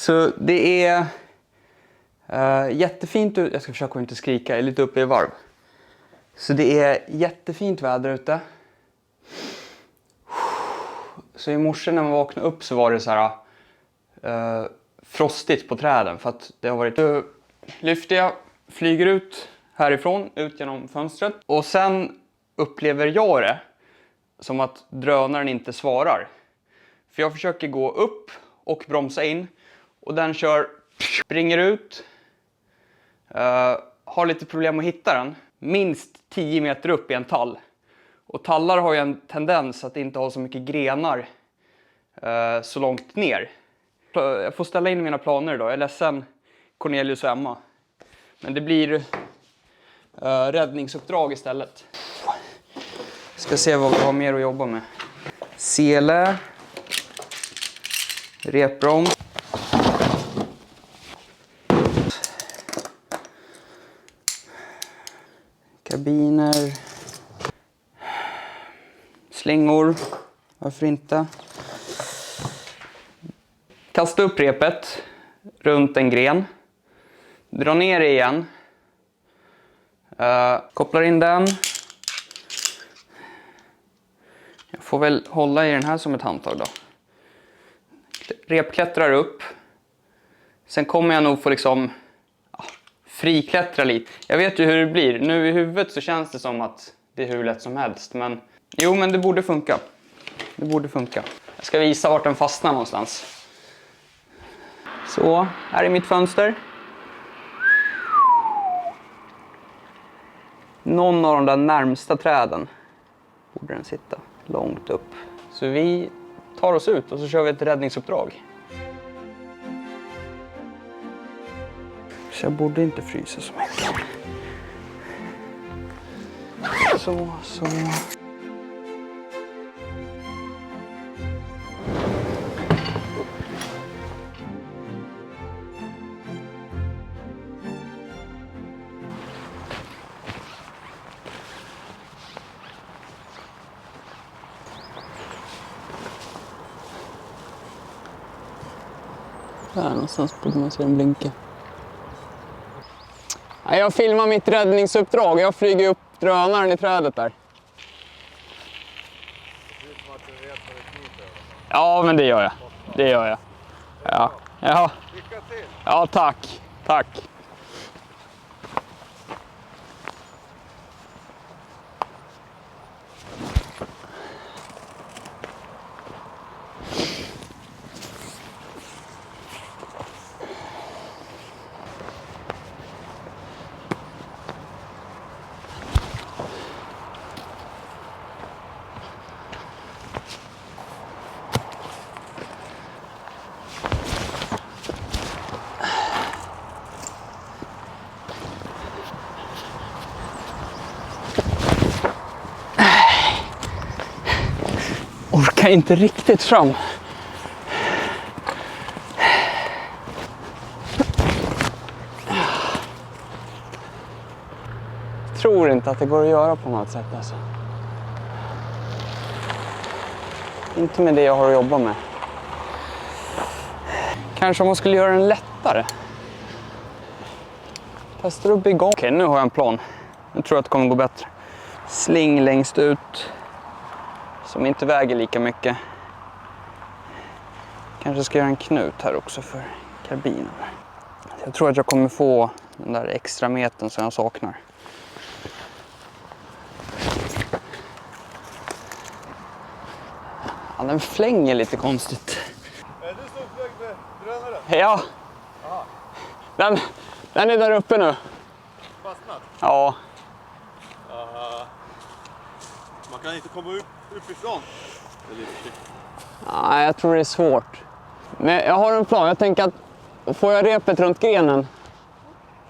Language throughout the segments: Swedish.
Så det är jättefint. Jag ska försöka inte skrika, jag är lite uppe i varv. Så det är jättefint väder ute. Så i morse när man vaknade upp så var det så här frostigt på träden. För att det har varit... Så lyfter jag, flyger ut härifrån, ut genom fönstret. Och sen upplever jag det som att drönaren inte svarar. För jag försöker gå upp och bromsa in. Och den springer ut. Har lite problem att hitta den. Minst 10 meter upp i en tall. Och tallar har ju en tendens att inte ha så mycket grenar så långt ner. Jag får ställa in mina planer idag. Jag är ledsen, Cornelius och Emma. Men det blir räddningsuppdrag istället. Ska se vad vi har mer att jobba med. Sele. Repbroms. Kabiner. Slingor. Varför inte? Kasta upp repet runt en gren. Dra ner det igen. Kopplar in den. Jag får väl hålla i den här som ett handtag då. Repklättrar upp. Sen kommer jag nog få liksom friklättra lite. Jag vet ju hur det blir. Nu i huvudet så känns det som att det är hur lätt som helst. Men jo, men det borde funka. Det borde funka. Jag ska visa vart den fastnar någonstans. Så, här är mitt fönster. Någon av de där närmsta träden borde den sitta långt upp. Så vi tar oss ut och så kör vi ett räddningsuppdrag. Så jag borde inte frysa så mycket. Så. Där någonstans borde man se den blinka. Jag filmar mitt räddningsuppdrag. Jag flyger upp drönaren i trädet där. Ja, men det gör jag. Det gör jag. Ja. Ja. Lycka till! Ja, tack. Tack. Orkar inte riktigt fram. Tror inte att det går att göra på något sätt alltså. Inte med det jag har att jobba med. Kanske om man skulle göra den lättare. Testar upp igång. Okej, nu har jag en plan. Nu tror jag att det kommer gå bättre. Sling längst ut. Som inte väger lika mycket. Kanske ska göra en knut här också för karbinen. Jag tror att jag kommer få den där extra metern som jag saknar. Ja, den flänger lite konstigt. Är du som flög med drönaren? Ja. Den är där uppe nu. Fastnat? Ja. Man kan inte komma uppifrån. Det är lite shit. Nej, jag tror det är svårt. Men jag har en plan. Jag tänker att får jag repet runt grenen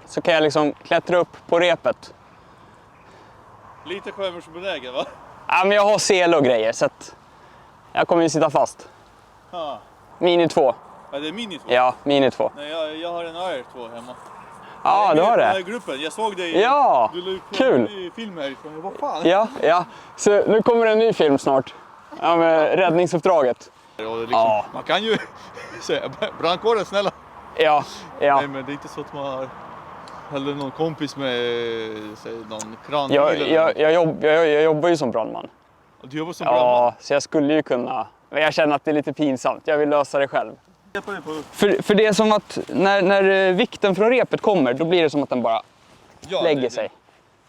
så kan jag liksom klättra upp på repet. Lite sjövärsbenägen, va? Ja, men jag har sele och grejer så att jag kommer ju sitta fast. Ja. Mini 2. Ja, det är Mini 2? Ja, Mini 2. Nej, jag har en Air 2 hemma. Ja, du har det. I gruppen. Jag såg dig Ja, kul. i film härifrån. Vad fan? Ja. Så nu kommer en ny film snart. Ja, med räddningsuppdraget. Ja, det är liksom, man kan ju säga brandkåren, snälla. Ja, ja. Nej, men det är inte så att man har heller någon kompis med säg, någon kranbil Jag jobbar ju som brandman. Du jobbar som brandman? Ja, så jag skulle ju kunna. Men jag känner att det är lite pinsamt. Jag vill lösa det själv. För det är som att när vikten från repet kommer, då blir det som att den bara lägger sig.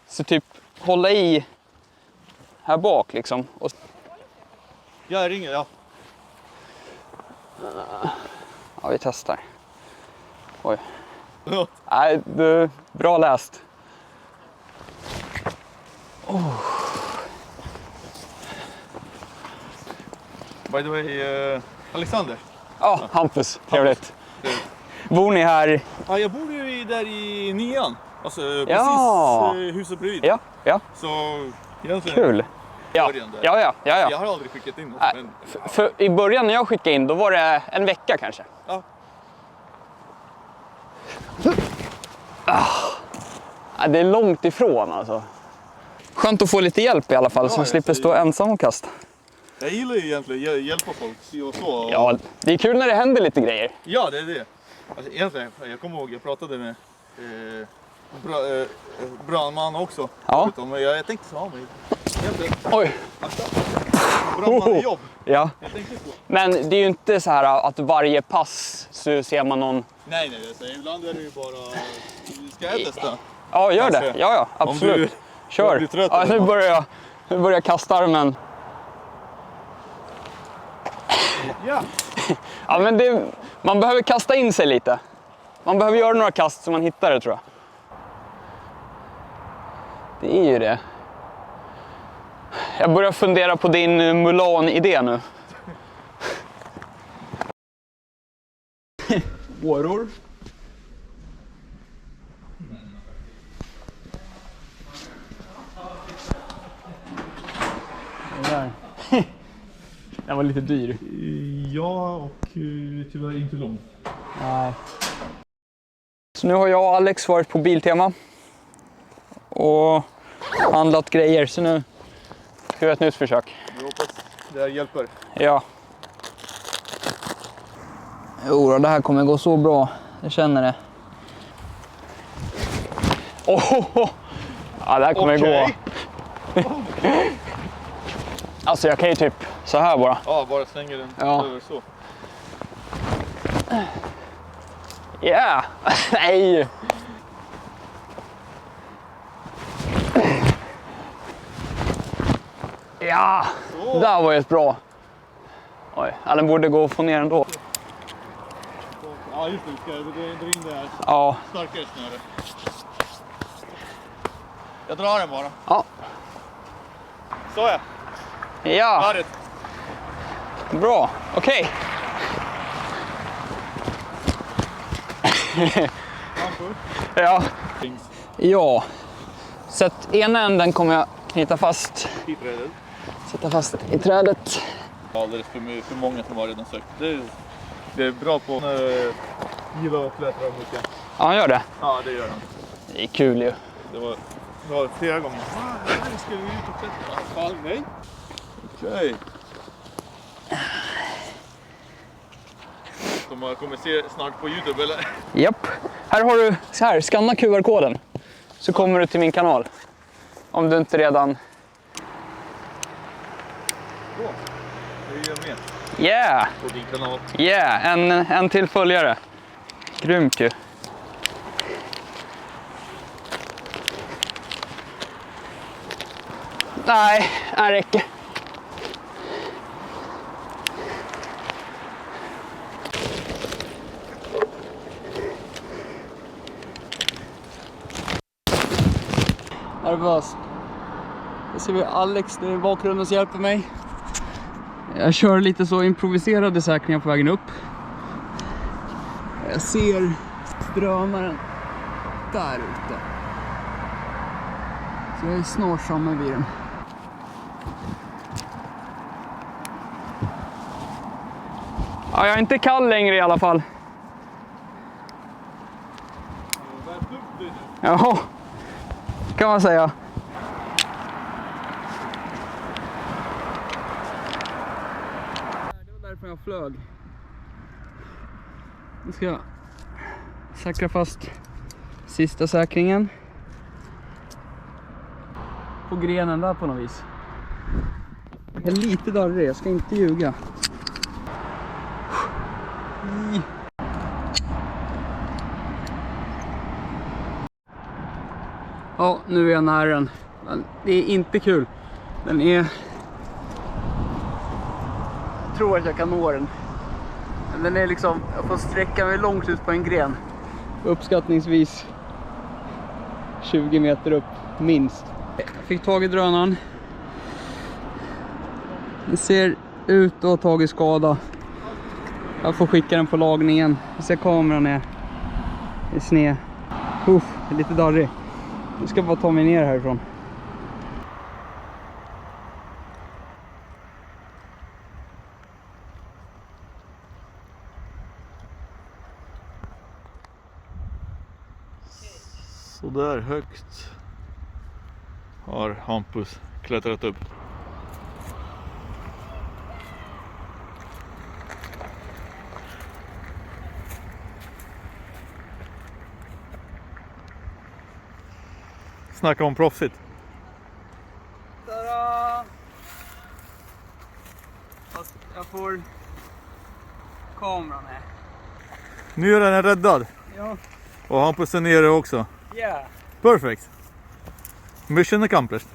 Så typ hålla i här bak liksom. Och... Jag ringer, ja. Ja, vi testar. Oj. Ja. Nej, bra läst. By the way, Alexander. Ja, Hampus. Trevligt. Bor ni här? Ja, jag bor ju där i 9:an. Alltså precis huset bredvid. Ja, ja. Så egentligen... Kul. Ja, ja. Jag har aldrig skickat in något. Men... För i början när jag skickade in, då var det en vecka kanske. Ja. Det är långt ifrån alltså. Skönt att få lite hjälp i alla fall, så jag slipper stå ensam och kasta. Jag gillar ju egentligen hjälpa folk och så. Ja, det är kul när det händer lite grejer. Ja, det är det. Alltså, egentligen, jag kommer ihåg, jag pratade med brandman också. Ja. Men jag tänkte så, Oj. Brandmanjobb. Ja. Jag tänkte så. Men det är ju inte så här att varje pass så ser man någon... Nej, så ibland är det ju bara... Ska jag testa? Ja, gör Kanske. det. Ja, absolut. Om du kör. blir trött Ja, eller nu börjar jag kasta armen. Ja. Ja, men man behöver kasta in sig lite. Man behöver göra några kast så man hittar det, tror jag. Det är ju det. Jag börjar fundera på din Mulan-idé nu. Åror. Den var lite dyr. Ja, och tyvärr inte lång. Nej. Så nu har jag och Alex varit på Biltema och handlat grejer, så nu ska vi göra ett nytt försök. Jag hoppas det här hjälper. Ja. Jo, det här kommer gå så bra. Jag känner det. Ja, det här kommer gå. Alltså jag kan ju typ så här bara. Ja, bara slänger den över så. Yeah! Nej! Ja! Det där var ju ett bra. Oj, den borde gå att få ner ändå. Ja, just det. Vi ska dra in det här. Ja. Starkare snöre. Jag drar den bara. Ja. Så ja. Ja. Färdigt. Bra. Okej. Ja. Ja. Så att ena änden kommer jag knyta fast. I trädet. Sätta fast i trädet. Alldeles för många som har redan sökt. Det är bra på gilla och klättra mycket. Ja, han gör det. Ja, det gör han. Det är kul ju. Det var flera gånger. Nu ska vi ut och klättra. Fall, nej. Okej. Som man kommer se snart på YouTube, eller? Japp. Här har du, så här, skanna QR-koden. Så kommer du till min kanal. Om du inte redan... Bra. Det är med Yeah! på din kanal. Yeah! En till följare. Grymt ju. Nej, det räcker. Nervös. Då ser vi Alex där i bakgrunden som hjälper mig. Jag kör lite så improviserade säkringar på vägen upp. Jag ser drönaren där ute. Så jag är snart framme vid den. Ja, jag är inte kall längre i alla fall. Jaha, kan man säga. Det var därför jag flög. Nu ska jag säkra fast sista säkringen. På grenen där på något vis. Jag är lite darrig, jag ska inte ljuga. Ja, nu är jag nära den. Men det är inte kul. Den är... Jag tror att jag kan nå den. Men den är liksom... Jag får sträcka mig långt ut på en gren. Uppskattningsvis 20 meter upp, minst. Jag fick tag i drönaren. Den ser ut att ha tagit skada. Jag får skicka den på lagningen. Jag ser kameran är sned. Jag är lite darrig. Jag ska bara ta mig ner härifrån. Så där högt har Hampus klättrat upp. Snacka om proffsigt. Tada! Fast jag får kameran här. Nu är den räddad. Ja. Och Hampus är nere också. Yeah. Perfect. Mission accomplished.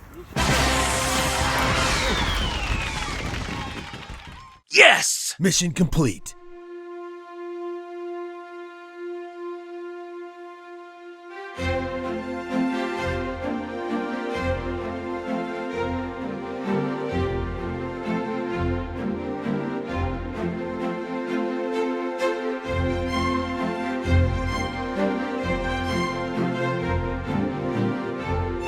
Yes! Mission complete.